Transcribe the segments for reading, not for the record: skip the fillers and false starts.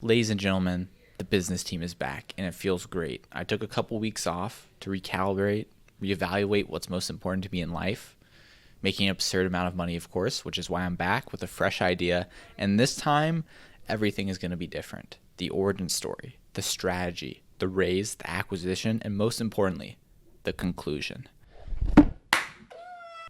Ladies and gentlemen, the business team is back and it feels great. I took a couple weeks off to recalibrate, reevaluate what's most important to me in life, making an absurd amount of money, of course, which is why I'm back with a fresh idea. And this time, everything is going to be different. The origin story, the strategy, the raise, the acquisition, and most importantly, the conclusion.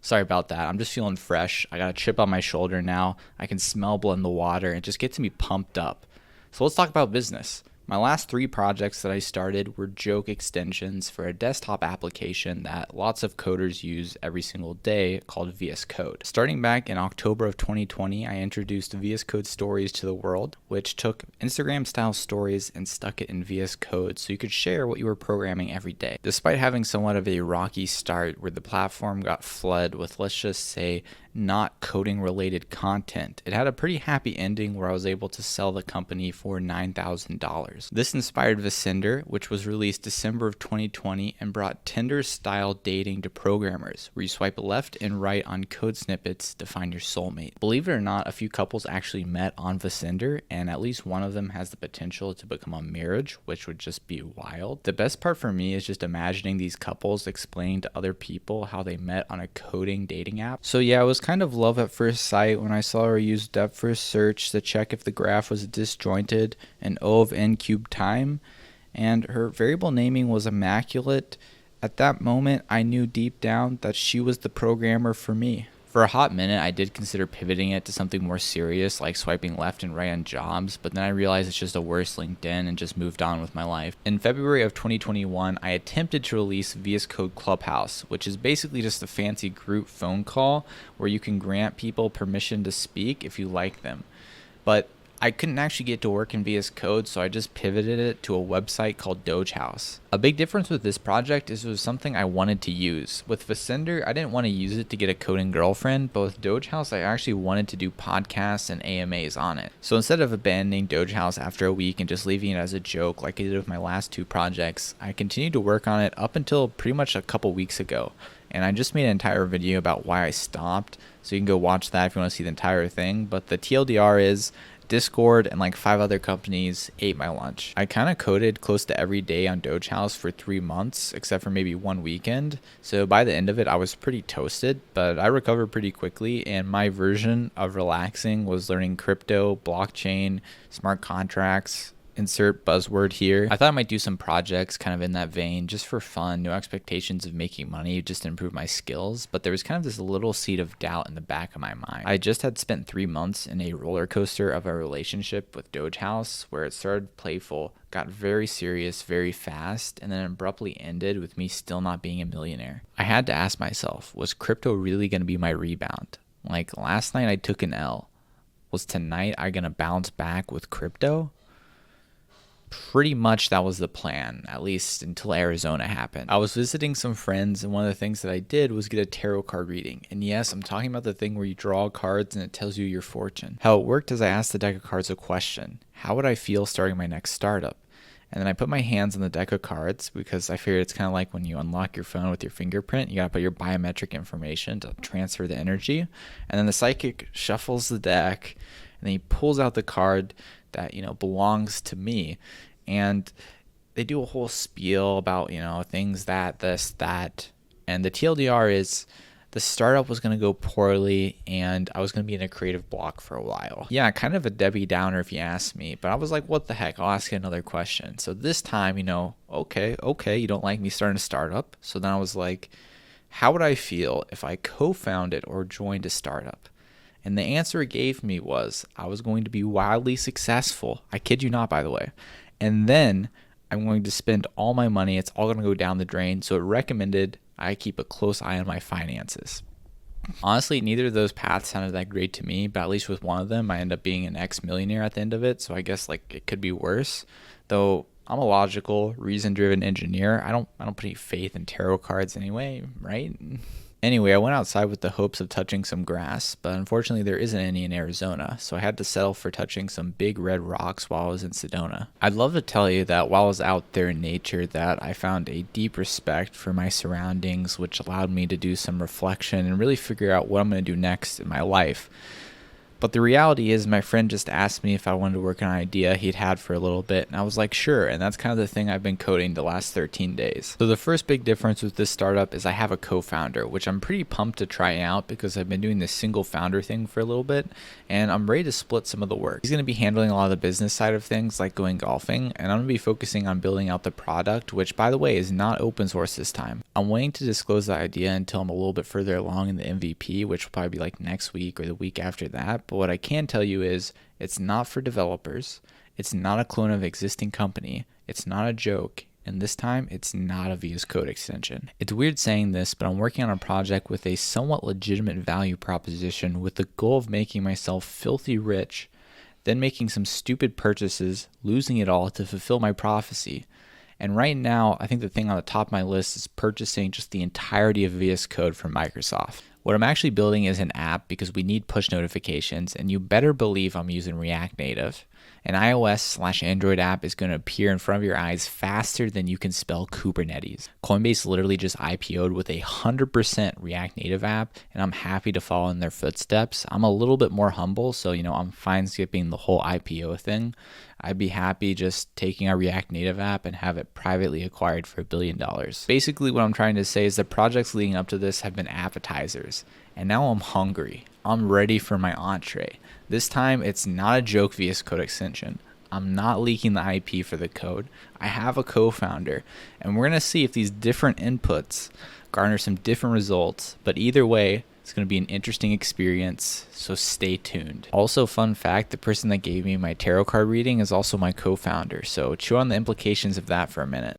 Sorry about that. I'm just feeling fresh. I got a chip on my shoulder now. I can smell blood in the water. It just gets me pumped up. So let's talk about business. My last 3 projects that I started were joke extensions for a desktop application that lots of coders use every single day called VSCode. Starting back in October of 2020, I introduced VSCode stories to the world, which took Instagram-style stories and stuck it in VSCode so you could share what you were programming every day. Despite having somewhat of a rocky start where the platform got flooded with, let's just say, not coding related content, it had a pretty happy ending where I was able to sell the company for $9,000. This inspired VSCode, which was released December of 2020 and brought Tinder-style dating to programmers, where you swipe left and right on code snippets to find your soulmate. Believe it or not, a few couples actually met on VSCode, and at least one of them has the potential to become a marriage, which would just be wild. The best part for me is just imagining these couples explaining to other people how they met on a coding dating app. So yeah, it was kind of love at first sight when I saw her use depth first search to check if the graph was disjointed and O of n cubed time, and her variable naming was immaculate. At that moment, I knew deep down that she was the programmer for me. For a hot minute, I did consider pivoting it to something more serious, like swiping left and right on jobs, but then I realized it's just a worse LinkedIn and just moved on with my life. In February of 2021, I attempted to release VSCode Clubhouse, which is basically just a fancy group phone call where you can grant people permission to speak if you like them. But I couldn't actually get to work in VS Code, so I just pivoted it to a website called Dogehouse. A big difference with this project is it was something I wanted to use. With VSCode, I didn't want to use it to get a coding girlfriend, but with Dogehouse, I actually wanted to do podcasts and AMAs on it. So instead of abandoning Dogehouse after a week and just leaving it as a joke like I did with my last 2 projects, I continued to work on it up until pretty much a couple weeks ago. And I just made an entire video about why I stopped, so you can go watch that if you want to see the entire thing. But the TLDR is Discord and like 5 other companies ate my lunch. I kind of coded close to every day on Dogehouse for 3 months, except for maybe 1 weekend. So by the end of it, I was pretty toasted, but I recovered pretty quickly. And my version of relaxing was learning crypto, blockchain, smart contracts. Insert buzzword here. I thought I might do some projects kind of in that vein just for fun, no expectations of making money, just to improve my skills. But there was kind of this little seed of doubt in the back of my mind. I just had spent 3 months in a roller coaster of a relationship with Dogehouse where it started playful, got very serious very fast, and then abruptly ended with me still not being a millionaire. I had to ask myself, was crypto really going to be my rebound? Like last night I took an L. Was tonight I going to bounce back with crypto? Pretty much that was the plan, at least until Arizona happened. I was visiting some friends, and one of the things that I did was get a tarot card reading. And yes, I'm talking about the thing where you draw cards and it tells you your fortune. How it worked is I asked the deck of cards a question. How would I feel starting my next startup? And then I put my hands on the deck of cards because I figured it's kind of like when you unlock your phone with your fingerprint, you gotta put your biometric information to transfer the energy. And then the psychic shuffles the deck and then he pulls out the card that, belongs to me. And they do a whole spiel about, things that, this, that. And the TLDR is the startup was going to go poorly and I was going to be in a creative block for a while. Yeah, kind of a Debbie Downer if you ask me. But I was like, what the heck? I'll ask you another question. So this time, okay, you don't like me starting a startup. So then I was like, how would I feel if I co-founded or joined a startup? And the answer it gave me was I was going to be wildly successful. I kid you not, by the way. And then I'm going to spend all my money. It's all going to go down the drain. So it recommended I keep a close eye on my finances. Honestly, neither of those paths sounded that great to me, but at least with one of them, I end up being an ex-millionaire at the end of it. So I guess it could be worse. Though I'm a logical, reason-driven engineer. I don't put any faith in tarot cards anyway, right? Anyway, I went outside with the hopes of touching some grass, but unfortunately there isn't any in Arizona, so I had to settle for touching some big red rocks while I was in Sedona. I'd love to tell you that while I was out there in nature that I found a deep respect for my surroundings, which allowed me to do some reflection and really figure out what I'm going to do next in my life. But the reality is my friend just asked me if I wanted to work on an idea he'd had for a little bit, and I was like, sure, and that's kind of the thing I've been coding the last 13 days. So the first big difference with this startup is I have a co-founder, which I'm pretty pumped to try out because I've been doing this single founder thing for a little bit, and I'm ready to split some of the work. He's going to be handling a lot of the business side of things, like going golfing, and I'm going to be focusing on building out the product, which, by the way, is not open source this time. I'm waiting to disclose the idea until I'm a little bit further along in the MVP, which will probably be like next week or the week after that. But what I can tell you is it's not for developers. It's not a clone of existing company. It's not a joke. And this time, it's not a VSCode extension. It's weird saying this, but I'm working on a project with a somewhat legitimate value proposition with the goal of making myself filthy rich, then making some stupid purchases, losing it all to fulfill my prophecy. And right now, I think the thing on the top of my list is purchasing just the entirety of VSCode from Microsoft. What I'm actually building is an app because we need push notifications, and you better believe I'm using React Native. An iOS/Android app is going to appear in front of your eyes faster than you can spell Kubernetes. Coinbase literally just IPO'd with a 100% React Native app, and I'm happy to follow in their footsteps. I'm a little bit more humble, so I'm fine skipping the whole IPO thing. I'd be happy just taking our React Native app and have it privately acquired for $1 billion. Basically, what I'm trying to say is the projects leading up to this have been appetizers, and now I'm hungry. I'm ready for my entree. This time, it's not a joke VS Code extension. I'm not leaking the IP for the code. I have a co-founder, and we're going to see if these different inputs garner some different results, but either way, it's going to be an interesting experience, so stay tuned. Also, fun fact, the person that gave me my tarot card reading is also my co-founder, so chew on the implications of that for a minute.